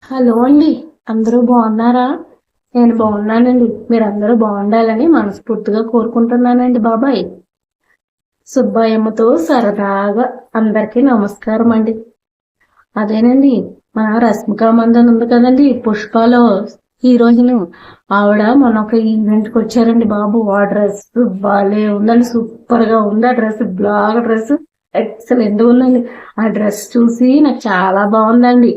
Hello అండి. అందరూ బాగున్నారా? నేను బాగున్నానండి. మీరందరూ బాగుండాలని మనస్ఫూర్తిగా కోరుకుంటున్నానండి బాబాయ్. సుబ్బాయమ్మతో సరదాగా అందరికీ నమస్కారం అండి. అదేనండి, మన రష్మిక మందన్ ఉంది కదండి, పుష్పలో హీరోయిన్. ఆవిడ మొన్న ఒక ఈవెంట్కి వచ్చారండి బాబు. ఆ డ్రెస్ బాలే ఉందండి, సూపర్ గా ఉంది. ఆ డ్రెస్, బ్లాక్ డ్రెస్ ఎక్సలెంట్ ఉందండి. ఆ డ్రెస్ చూసి నాకు చాలా బాగుందండి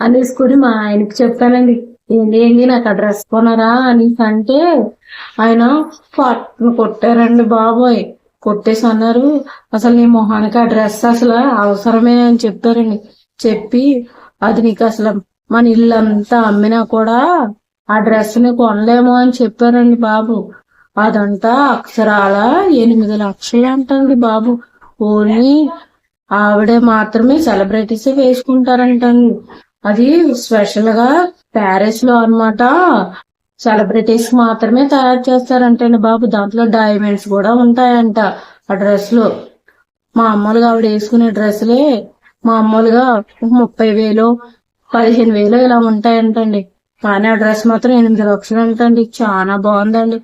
అనేసుకుని మా ఆయనకి చెప్పానండి. ఏంటి ఏంటి నాకు ఆ డ్రెస్ కొనరా అని అంటే ఆయన పట్టును కొట్టారండి బాబోయ్. కొట్టేసి అన్నారు, అసలు నీ మొహానికి ఆ డ్రెస్ అసలు అవసరమే అని చెప్పారండి. చెప్పి అది నీకు అసలు మన ఇల్లంతా అమ్మినా కూడా ఆ డ్రెస్ ని కొనలేము అని చెప్పారండి బాబు. అదంతా అక్షరాల 8 లక్షలు అంటండి బాబు. ఓన్లీ ఆవిడ మాత్రమే సెలబ్రిటీస్ వేసుకుంటారంటండి. అది స్పెషల్ గా ప్యారిస్ లో అన్నమాట. సెలబ్రిటీస్ మాత్రమే తయారు చేస్తారంటండి బాబు. దాంట్లో డైమండ్స్ కూడా ఉంటాయంట ఆ డ్రెస్ లో. మామూలుగా ఆవిడ వేసుకునే డ్రెస్సులే మామూలుగా 30,000 15,000 ఇలా ఉంటాయంటండి. కానీ ఆ డ్రెస్ మాత్రం 8 లక్షలు అంటండి. చాలా బాగుందండి.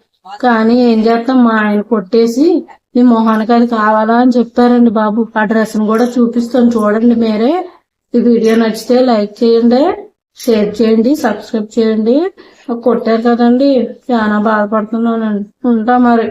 కానీ ఏం చేస్తాం, మా ఆయన కొట్టేసి మీ మొహానికి అది కావాలా అని చెప్పారండి బాబు. ఆ డ్రెస్ ను కూడా చూపిస్తాను చూడండి మీరే. ఈ వీడియో నచ్చితే లైక్ చేయండి, షేర్ చేయండి, సబ్స్క్రైబ్ చేయండి. కొట్టారు కదండి, చాలా బాధపడుతున్నానండి. ఉంటా మరి.